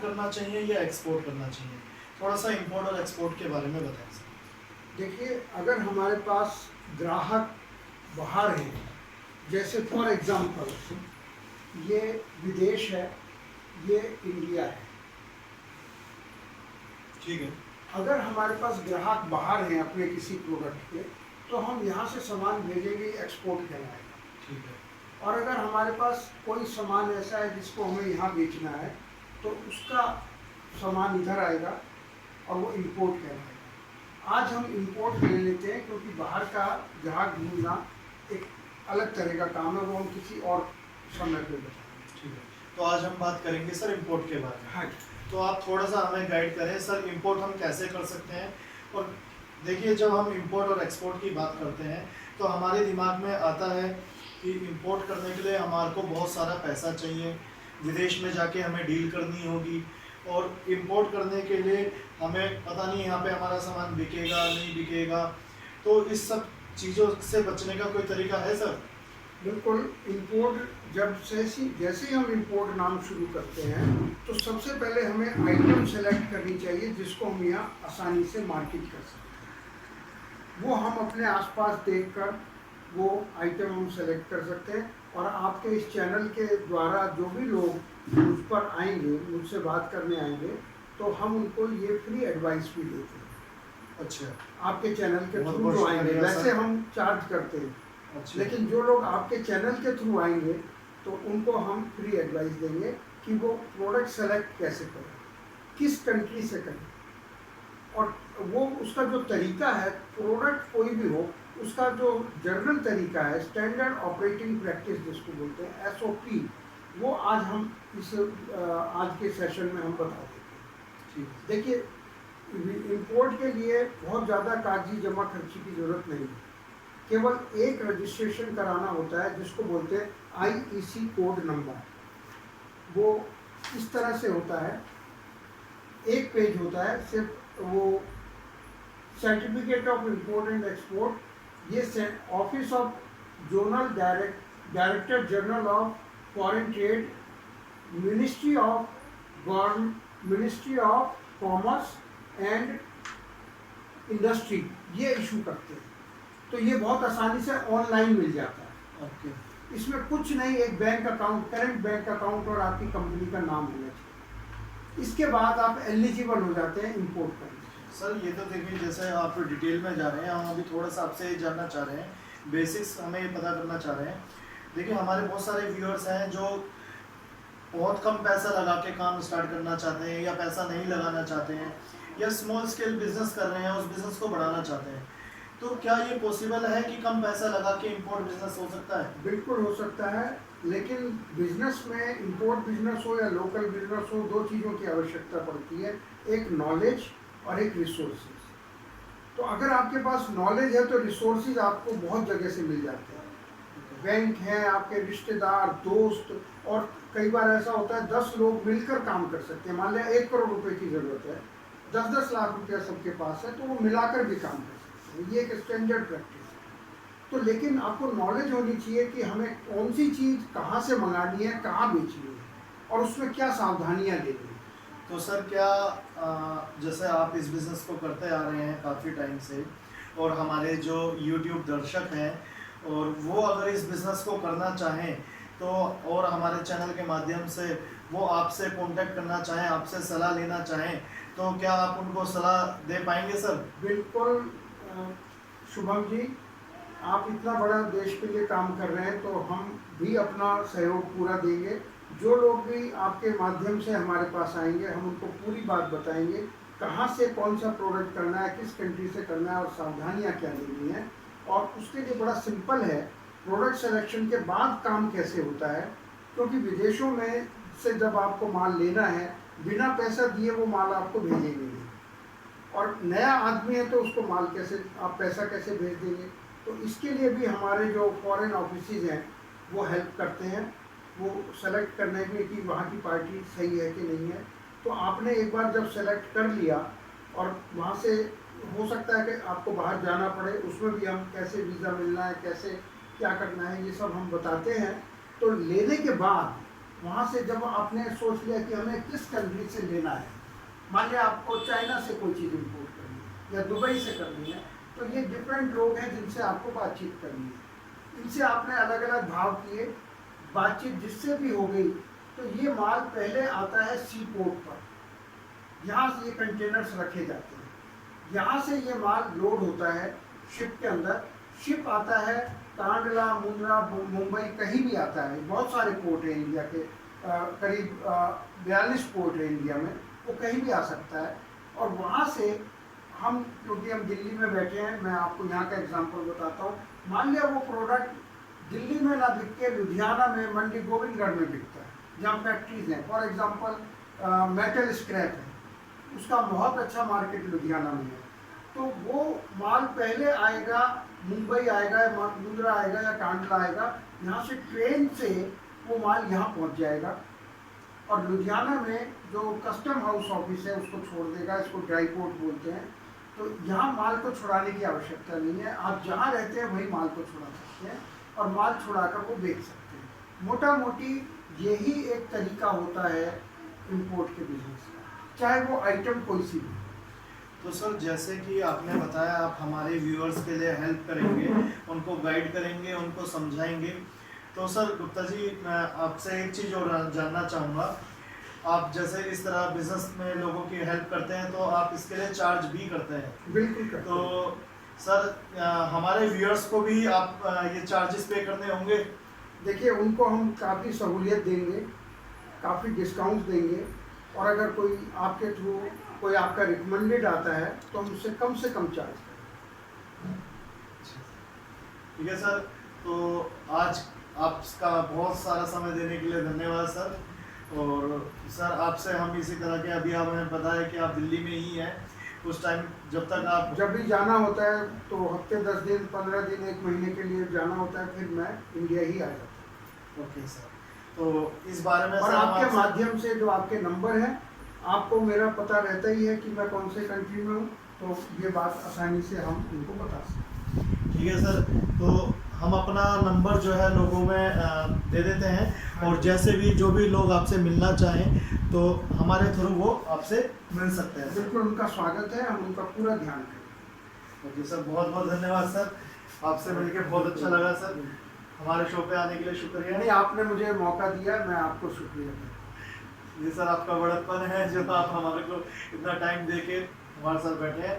करना चाहिए या एक्सपोर्ट करना चाहिए? थोड़ा सा इंपोर्ट और एक्सपोर्ट के बारे में बताएं सर। देखिए, अगर हमारे पास ग्राहक बाहर हैं, जैसे फॉर एग्जांपल ये विदेश है, ये इंडिया है। ठीक है। अगर हमारे पास ग्राहक बाहर हैं अपने किसी प्रोडक्ट के, तो हम यहाँ से सामान भेजेंगे, एक्सपोर्ट कहलाएगा। ठीक है। और अगर हमारे पास कोई सामान ऐसा है जिसको हमें यहाँ बेचना है, तो उसका सामान इधर आएगा और वो इंपोर्ट कहलाएगा। आज हम इंपोर्ट ले लेते हैं क्योंकि बाहर का ग्राहक ढूंढना एक अलग तरह का काम है, वो हम किसी और समय पे बताएंगे। ठीक है, तो आज हम बात करेंगे सर इंपोर्ट के बारे में। हाँ। तो आप थोड़ा सा हमें गाइड करें सर, इंपोर्ट हम कैसे कर सकते हैं। और देखिए, जब हम इंपोर्ट और एक्सपोर्ट की बात करते हैं तो हमारे दिमाग में आता है कि इंपोर्ट करने के लिए हमारे को बहुत सारा पैसा चाहिए, विदेश में जाके हमें डील करनी होगी, और इंपोर्ट करने के लिए हमें पता नहीं यहाँ पे हमारा सामान बिकेगा नहीं बिकेगा। तो इस सब चीज़ों से बचने का कोई तरीका है सर? बिल्कुल। इंपोर्ट जैसे ही हम इंपोर्ट नाम शुरू करते हैं, तो सबसे पहले हमें आइटम सेलेक्ट करनी चाहिए जिसको हम यहाँ आसानी से मार्केट कर सकते हैं। वो हम अपने आसपास देखकर वो आइटम हम सेलेक्ट कर सकते हैं। और आपके इस चैनल के द्वारा जो भी लोग मुझ पर आएंगे, मुझसे बात करने आएंगे, तो हम उनको ये फ्री एडवाइस भी देते हैं। अच्छा, आपके चैनल के बहुत थ्रू बहुत जो आएंगे, शुक्रिया वैसे सर। हम चार्ज करते हैं, अच्छा, लेकिन जो लोग आपके चैनल के थ्रू आएंगे तो उनको हम फ्री एडवाइस देंगे कि वो प्रोडक्ट सेलेक्ट कैसे करें, किस कंट्री से करें, और वो उसका जो तरीका है, प्रोडक्ट कोई भी हो, उसका जो जर्नल तरीका है, स्टैंडर्ड ऑपरेटिंग प्रैक्टिस जिसको बोलते हैं, SOP, वो आज हम आज के सेशन में हम बता देंगे। ठीक है। देखिए, इंपोर्ट के लिए बहुत ज़्यादा कागजी जमा खर्ची की ज़रूरत नहीं है। केवल एक रजिस्ट्रेशन कराना होता है जिसको बोलते हैं IEC कोड नंबर। वो इस तरह से होता है, एक पेज होता है सिर्फ, वो certificate of import and export, ये office of zonal director general of foreign trade, ministry of commerce and industry, ये इशू करते हैं। तो ये बहुत आसानी से ऑनलाइन मिल जाता है। ओके। इसमें कुछ नहीं, एक bank account, current bank account और आपकी कंपनी का नाम होना चाहिए। इसके बाद आप एलिजिबल हो जाते हैं इंपोर्ट करने। सर ये तो देखिए, जैसे आप डिटेल में जा रहे हैं, हम अभी थोड़ा सा आपसे ये जानना चाह रहे हैं, बेसिक्स हमें ये पता करना चाह रहे हैं। देखिए, हमारे बहुत सारे व्यूअर्स हैं जो बहुत कम पैसा लगा के काम स्टार्ट करना चाहते हैं, या पैसा नहीं लगाना चाहते हैं, या स्मॉल स्केल बिजनेस कर रहे हैं, उस बिजनेस को बढ़ाना चाहते हैं। तो क्या ये पॉसिबल है कि कम पैसा लगा के इंपोर्ट बिजनेस हो सकता है? बिल्कुल हो सकता है, लेकिन बिजनेस में, इंपोर्ट बिजनेस हो या लोकल बिजनेस हो, दो चीज़ों की आवश्यकता पड़ती है, एक नॉलेज और एक रिसोर्सेज। तो अगर आपके पास नॉलेज है तो रिसोर्सेज आपको बहुत जगह से मिल जाते हैं। बैंक है, आपके रिश्तेदार, दोस्त, और कई बार ऐसा होता है 10 लोग मिलकर काम कर सकते हैं। मान लिया 1 करोड़ रुपए की ज़रूरत है, 10-10 लाख रुपया सबके पास है, तो वो मिलाकर भी काम कर सकते हैं। ये एक स्टैंडर्ड प्रैक्टिस है। तो लेकिन आपको नॉलेज होनी चाहिए कि हमें कौन सी चीज़ कहाँ से मंगानी है, कहाँ बेचनी है, और उसमें क्या सावधानियाँ लेनी है। तो सर क्या जैसे आप इस बिज़नेस को करते आ रहे हैं काफ़ी टाइम से, और हमारे जो YouTube दर्शक हैं और वो अगर इस बिज़नेस को करना चाहें तो, और हमारे चैनल के माध्यम से वो आपसे कांटेक्ट करना चाहें, आपसे सलाह लेना चाहें, तो क्या आप उनको सलाह दे पाएंगे सर? बिल्कुल शुभम जी, आप इतना बड़ा देश के लिए काम कर रहे हैं, तो हम भी अपना सहयोग पूरा देंगे। जो लोग भी आपके माध्यम से हमारे पास आएंगे, हम उनको पूरी बात बताएंगे, कहाँ से कौन सा प्रोडक्ट करना है, किस कंट्री से करना है, और सावधानियाँ क्या लेनी है। और उसके लिए बड़ा सिंपल है, प्रोडक्ट सिलेक्शन के बाद काम कैसे होता है, क्योंकि विदेशों में से जब आपको माल लेना है, बिना पैसा दिए वो माल आपको भेजेंगे नहीं, और नया आदमी है तो उसको माल कैसे, आप पैसा कैसे भेज देंगे। तो इसके लिए भी हमारे जो फॉरेन ऑफिसेज हैं वो हेल्प करते हैं, वो सेलेक्ट करने में कि वहाँ की पार्टी सही है कि नहीं है। तो आपने एक बार जब सेलेक्ट कर लिया, और वहाँ से हो सकता है कि आपको बाहर जाना पड़े, उसमें भी हम कैसे वीज़ा मिलना है, कैसे क्या करना है, ये सब हम बताते हैं। तो लेने के बाद वहाँ से जब आपने सोच लिया कि हमें किस कंट्री से लेना है, मान लिया आपको चाइना से कोई चीज़ इम्पोर्ट करनी है या दुबई से करनी है, तो ये डिफरेंट लोग हैं जिनसे आपको बातचीत करनी है। इनसे आपने अलग अलग भाव किए, बातचीत जिससे भी हो गई, तो ये माल पहले आता है सी पोर्ट पर, यहाँ से ये कंटेनर्स रखे जाते हैं, यहाँ से ये माल लोड होता है शिप के अंदर, शिप आता है कांडला, मुंद्रा, मुंबई, कहीं भी आता है। बहुत सारे पोर्ट हैं इंडिया के, करीब 42 पोर्ट है इंडिया में, वो कहीं भी आ सकता है। और वहाँ से हम, क्योंकि हम दिल्ली में बैठे हैं, मैं आपको यहाँ का एग्जांपल बताता हूँ। मान लिया वो प्रोडक्ट दिल्ली में ना बिक के लुधियाना में, मंडी गोविंदगढ़ में बिकता है, जहाँ फैक्ट्रीज हैं। फॉर एग्जांपल मेटल स्क्रैप है, उसका बहुत अच्छा मार्केट लुधियाना में है, तो वो माल पहले आएगा, मुंबई आएगा, मुंद्रा आएगा या कांडला आएगा, यहाँ से ट्रेन से वो माल यहाँ पहुँच जाएगा और लुधियाना में जो कस्टम हाउस ऑफिस है उसको छोड़ देगा, इसको ड्राई पोर्ट बोलते हैं। तो यहाँ माल को छुड़ाने की आवश्यकता नहीं है, आप जहाँ रहते हैं वही माल को छुड़ा सकते हैं और माल छुड़ाकर वो बेच सकते हैं। मोटा मोटी यही एक तरीका होता है इम्पोर्ट के बिजनेस का, चाहे वो आइटम कोई सी भी। तो सर जैसे कि आपने बताया, आप हमारे व्यूअर्स के लिए हेल्प करेंगे, उनको गाइड करेंगे, उनको समझाएंगे। तो सर गुप्ता जी, मैं आपसे एक चीज़ और जानना चाहूँगा। आप जैसे इस तरह बिजनेस में लोगों की हेल्प करते हैं, तो आप इसके लिए चार्ज भी करते हैं? बिल्कुल करते हैं। तो सर हमारे व्यूअर्स को भी आप ये चार्जेस पे करने होंगे? देखिए, उनको हम काफ़ी सहूलियत देंगे, काफ़ी डिस्काउंट देंगे, और अगर कोई आपके थ्रू कोई आपका रिकमेंडेड आता है तो हम उससे कम चार्ज करें। ठीक है सर, तो आज आपका बहुत सारा समय देने के लिए धन्यवाद सर। और सर आपसे हम इसी तरह के, अभी हमें पता है कि आप दिल्ली में ही हैं, उस टाइम जब तक आप, जब भी जाना होता है तो हफ्ते 10 दिन, 15 दिन, 1 महीने के लिए जाना होता है, फिर मैं इंडिया ही आ जाता हूँ। ओके सर, तो इस बारे में और सर आपके आपसे, माध्यम से जो आपके नंबर हैं, आपको मेरा पता रहता ही है कि मैं कौन से कंट्री में हूँ, तो ये बात आसानी से हम उनको बता सकते हैं। ठीक है सर, तो हम अपना नंबर जो है लोगों में दे देते हैं, और जैसे भी जो भी लोग आपसे मिलना चाहें तो हमारे थ्रू वो आपसे मिल सकते हैं। बिल्कुल, उनका स्वागत है, हम उनका पूरा ध्यान करेंगे। ओके सर, बहुत बहुत धन्यवाद सर, आपसे मिलकर बहुत अच्छा लगा सर। हमारे शो पे आने के लिए शुक्रिया। नहीं, आपने मुझे मौका दिया, मैं आपको शुक्रिया करता हूँ। ये सर आपका बड़प्पन है जो आप हमारे को इतना टाइम दे के हमारे साथ बैठे हैं।